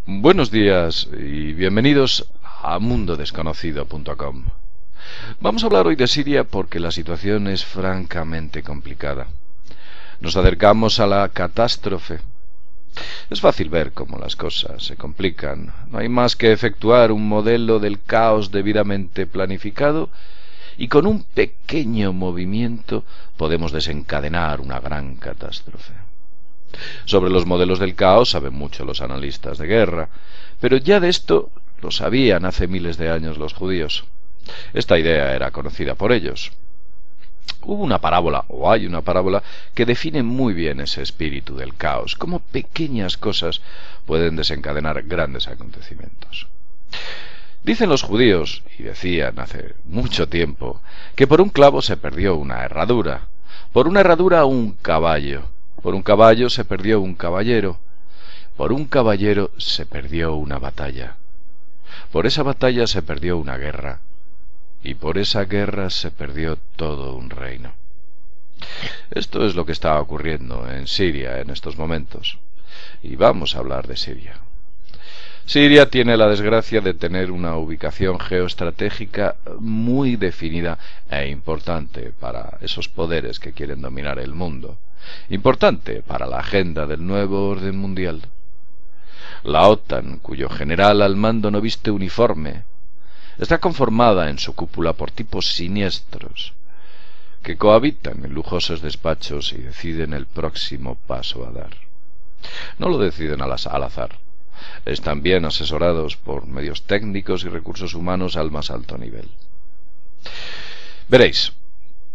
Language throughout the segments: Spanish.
Buenos días y bienvenidos a mundodesconocido.com. Vamos a hablar hoy de Siria porque la situación es francamente complicada. Nos acercamos a la catástrofe. Es fácil ver cómo las cosas se complican. No hay más que efectuar un modelo del caos debidamente planificado y con un pequeño movimiento podemos desencadenar una gran catástrofe. Sobre los modelos del caos saben mucho los analistas de guerra, pero ya de esto lo sabían hace miles de años los judíos. Esta idea era conocida por ellos. Hubo una parábola, o hay una parábola, que define muy bien ese espíritu del caos, cómo pequeñas cosas pueden desencadenar grandes acontecimientos. Dicen los judíos, y decían hace mucho tiempo, que por un clavo se perdió una herradura, por una herradura un caballo, por un caballo se perdió un caballero, por un caballero se perdió una batalla, por esa batalla se perdió una guerra, y por esa guerra se perdió todo un reino. Esto es lo que está ocurriendo en Siria en estos momentos, y vamos a hablar de Siria. Siria tiene la desgracia de tener una ubicación geoestratégica muy definida e importante para esos poderes que quieren dominar el mundo, importante para la agenda del nuevo orden mundial. La OTAN, cuyo general al mando no viste uniforme, está conformada en su cúpula por tipos siniestros que cohabitan en lujosos despachos y deciden el próximo paso a dar. No lo deciden al azar. Están bien asesorados por medios técnicos y recursos humanos al más alto nivel. Veréis,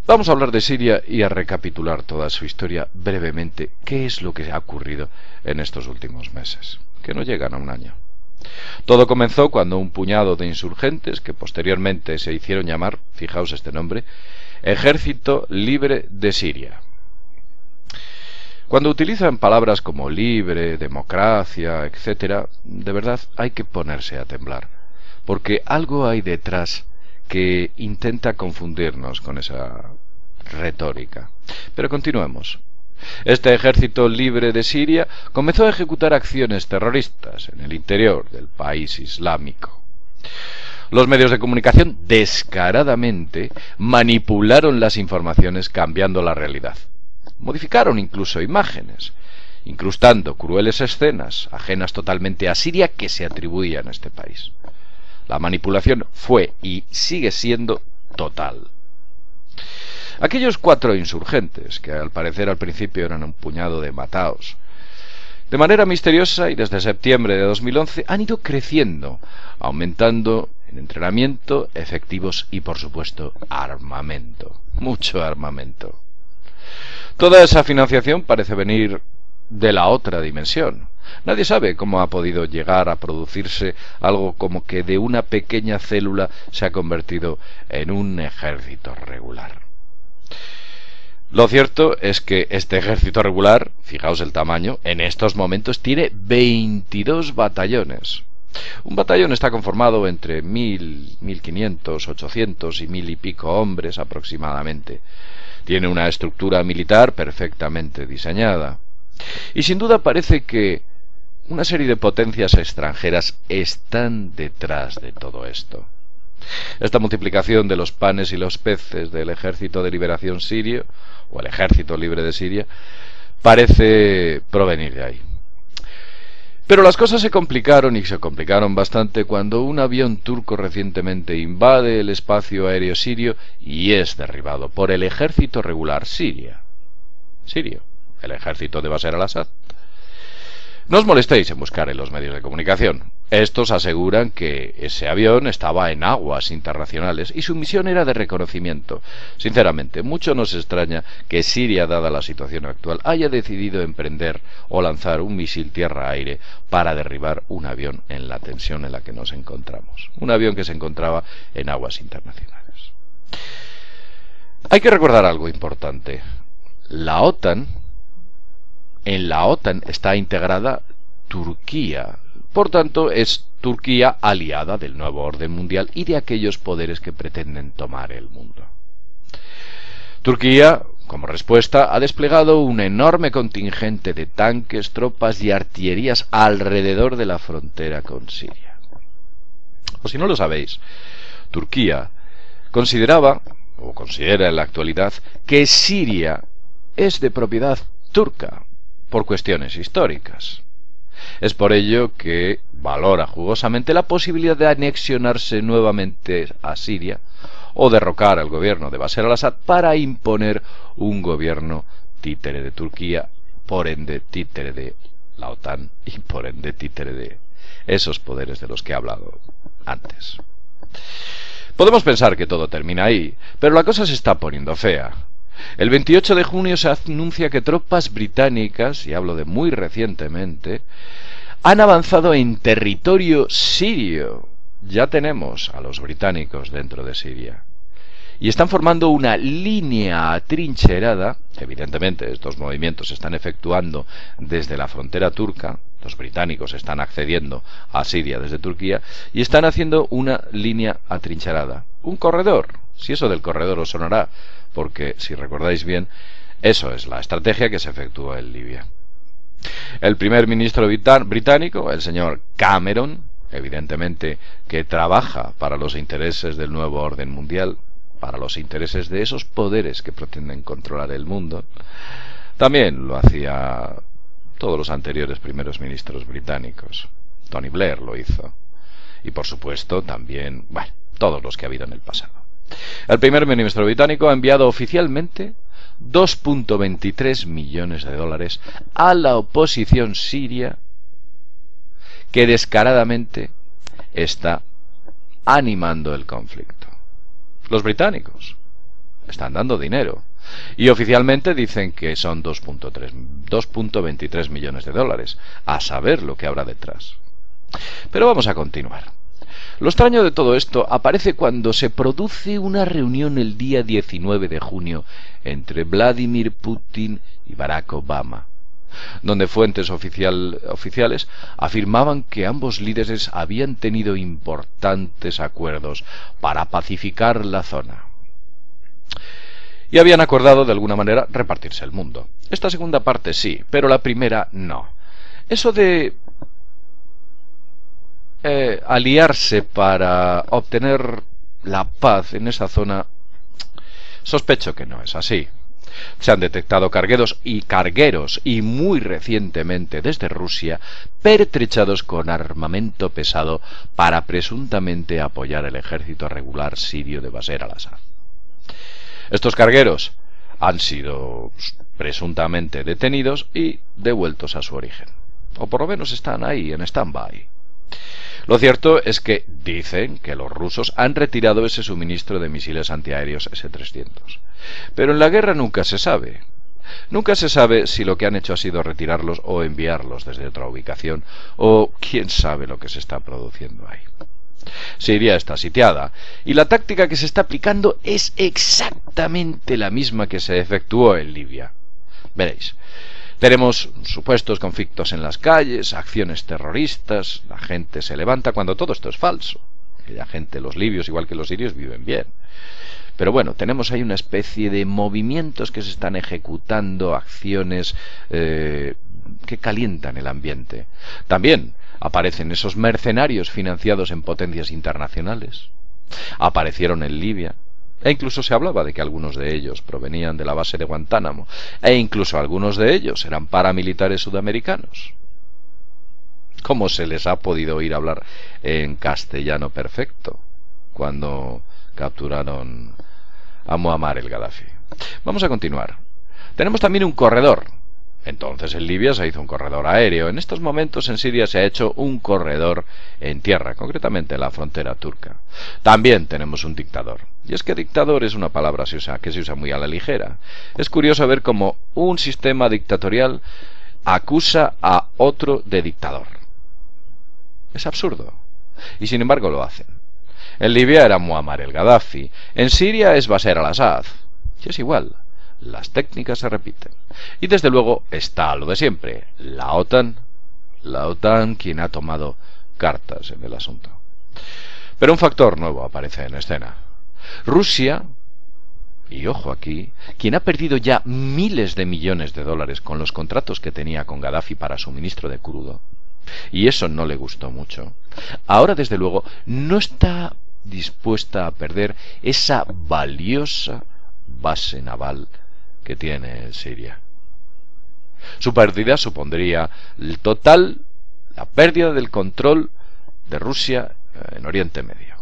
vamos a hablar de Siria y a recapitular toda su historia brevemente. ¿Qué es lo que ha ocurrido en estos últimos meses? Que no llegan a un año. Todo comenzó cuando un puñado de insurgentes, que posteriormente se hicieron llamar, fijaos este nombre, Ejército Libre de Siria. Cuando utilizan palabras como libre, democracia, etc., de verdad hay que ponerse a temblar, porque algo hay detrás que intenta confundirnos con esa retórica. Pero continuemos. Este ejército libre de Siria comenzó a ejecutar acciones terroristas en el interior del país islámico. Los medios de comunicación descaradamente manipularon las informaciones cambiando la realidad. Modificaron incluso imágenes, incrustando crueles escenas ajenas totalmente a Siria que se atribuían a este país. La manipulación fue y sigue siendo total. Aquellos 4 insurgentes, que al parecer al principio eran un puñado de mataos, de manera misteriosa y desde septiembre de 2011 han ido creciendo, aumentando en entrenamiento, efectivos y por supuesto armamento, mucho armamento. Toda esa financiación parece venir de la otra dimensión. Nadie sabe cómo ha podido llegar a producirse algo como que de una pequeña célula se ha convertido en un ejército regular. Lo cierto es que este ejército regular, fijaos el tamaño, en estos momentos tiene 22 batallones. Un batallón está conformado entre 1000, 1500, 800 y 1000 y pico hombres aproximadamente. Tiene una estructura militar perfectamente diseñada. Y sin duda parece que una serie de potencias extranjeras están detrás de todo esto. Esta multiplicación de los panes y los peces del Ejército de Liberación Sirio, o el Ejército Libre de Siria, parece provenir de ahí. Pero las cosas se complicaron y se complicaron bastante cuando un avión turco recientemente invade el espacio aéreo sirio y es derribado por el ejército regular sirio, el ejército de Bashar al-Assad. No os molestéis en buscar en los medios de comunicación. Estos aseguran que ese avión estaba en aguas internacionales y su misión era de reconocimiento. Sinceramente, mucho nos extraña que Siria, dada la situación actual, haya decidido emprender o lanzar un misil tierra-aire para derribar un avión en la tensión en la que nos encontramos. Un avión que se encontraba en aguas internacionales. Hay que recordar algo importante. En la OTAN está integrada Turquía. Por tanto, es Turquía aliada del nuevo orden mundial y de aquellos poderes que pretenden tomar el mundo. Turquía, Como respuesta, ha desplegado un enorme contingente de tanques, tropas y artillerías alrededor de la frontera con Siria. O si no lo sabéis, Turquía consideraba, o considera en la actualidad, que Siria es de propiedad turca, por cuestiones históricas. Es por ello que valora jugosamente la posibilidad de anexionarse nuevamente a Siria o derrocar al gobierno de Bashar al-Assad para imponer un gobierno títere de Turquía, por ende títere de la OTAN y por ende títere de esos poderes de los que he hablado antes. Podemos pensar que todo termina ahí, pero la cosa se está poniendo fea. El 28 de junio se anuncia que tropas británicas, y hablo de muy recientemente, han avanzado en territorio sirio. Ya tenemos a los británicos dentro de Siria. Y están formando una línea atrincherada. Evidentemente, estos movimientos se están efectuando desde la frontera turca. Los británicos están accediendo a Siria desde Turquía y están haciendo una línea atrincherada. Un corredor. Si eso del corredor os sonará, porque si recordáis bien, eso es la estrategia que se efectúa en Libia. El primer ministro británico, el señor Cameron, evidentemente que trabaja para los intereses del nuevo orden mundial, para los intereses de esos poderes que pretenden controlar el mundo, también lo hacía todos los anteriores primeros ministros británicos. Tony Blair lo hizo. Y por supuesto también, bueno, todos los que ha habido en el pasado. El primer ministro británico ha enviado oficialmente 2.23 millones de dólares a la oposición siria que descaradamente está animando el conflicto. Los británicos están dando dinero y oficialmente dicen que son 2.23 millones de dólares, a saber lo que habrá detrás. Pero vamos a continuar. Lo extraño de todo esto aparece cuando se produce una reunión el día 19 de junio entre Vladimir Putin y Barack Obama, donde fuentes oficiales afirmaban que ambos líderes habían tenido importantes acuerdos para pacificar la zona. Y habían acordado de alguna manera repartirse el mundo. Esta segunda parte sí, pero la primera no. Eso de aliarse para obtener la paz en esa zona, sospecho que no es así. Se han detectado cargueros y muy recientemente desde Rusia pertrechados con armamento pesado para presuntamente apoyar el ejército regular sirio de Bashar al-Assad. Estos cargueros han sido presuntamente detenidos y devueltos a su origen, o por lo menos están ahí en stand-by. Lo cierto es que dicen que los rusos han retirado ese suministro de misiles antiaéreos S-300. Pero en la guerra nunca se sabe. Nunca se sabe si lo que han hecho ha sido retirarlos o enviarlos desde otra ubicación, o quién sabe lo que se está produciendo ahí. Siria está sitiada, y la táctica que se está aplicando es exactamente la misma que se efectuó en Libia. Veréis. Tenemos supuestos conflictos en las calles, acciones terroristas, la gente se levanta cuando todo esto es falso. Aquella gente, los libios, igual que los sirios, viven bien. Pero bueno, tenemos ahí una especie de movimientos que se están ejecutando, acciones que calientan el ambiente. También aparecen esos mercenarios financiados en potencias internacionales. Aparecieron en Libia. E incluso se hablaba de que algunos de ellos provenían de la base de Guantánamo, e incluso algunos de ellos eran paramilitares sudamericanos. ¿Cómo se les ha podido oír hablar en castellano perfecto cuando capturaron a Muammar el Gaddafi? Vamos a continuar. Tenemos también un corredor. Entonces en Libia se hizo un corredor aéreo. En estos momentos en Siria se ha hecho un corredor en tierra, concretamente en la frontera turca. También tenemos un dictador. Y es que dictador es una palabra que se usa muy a la ligera. Es curioso ver cómo un sistema dictatorial acusa a otro de dictador. Es absurdo. Y sin embargo lo hacen. En Libia era Muammar el Gaddafi. En Siria es Bashar al-Assad. Y es igual. Las técnicas se repiten. Y desde luego está lo de siempre, la OTAN quien ha tomado cartas en el asunto. Pero un factor nuevo aparece en escena. Rusia y ojo aquí, quien ha perdido ya miles de millones de dólares con los contratos que tenía con Gaddafi para suministro de crudo, y eso no le gustó mucho, ahora desde luego no está dispuesta a perder esa valiosa base naval que tiene en Siria. Su pérdida supondría la pérdida del control de Rusia en Oriente Medio.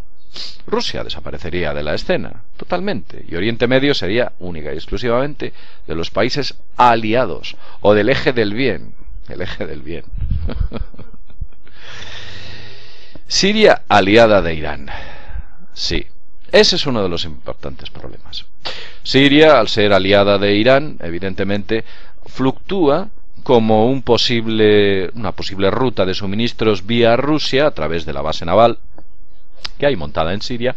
Rusia desaparecería de la escena totalmente y Oriente Medio sería única y exclusivamente de los países aliados o del eje del bien. El eje del bien. Siria aliada de Irán. Sí, ese es uno de los importantes problemas. Siria, al ser aliada de Irán, evidentemente fluctúa como una posible ruta de suministros vía Rusia a través de la base naval que hay montada en Siria,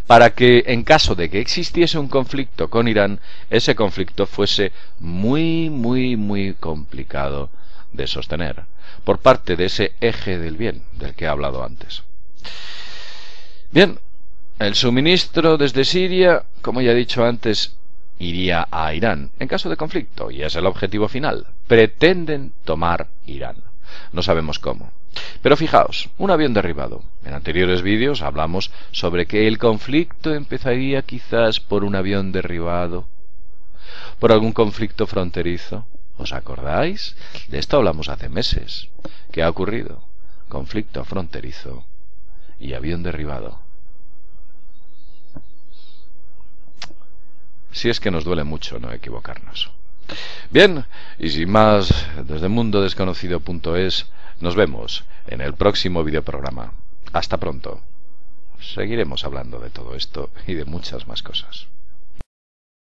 para que en caso de que existiese un conflicto con Irán, ese conflicto fuese muy complicado de sostener por parte de ese eje del bien del que he hablado antes. Bien, el suministro desde Siria, como ya he dicho antes, iría a Irán en caso de conflicto, y es el objetivo final. Pretenden tomar Irán. No sabemos cómo. Pero fijaos, un avión derribado. En anteriores vídeos hablamos sobre que el conflicto empezaría quizás por un avión derribado, por algún conflicto fronterizo. ¿Os acordáis? De esto hablamos hace meses. ¿Qué ha ocurrido? Conflicto fronterizo y avión derribado. Si es que nos duele mucho no equivocarnos. Bien, y sin más, desde mundodesconocido.es nos vemos en el próximo videoprograma. Hasta pronto. Seguiremos hablando de todo esto y de muchas más cosas.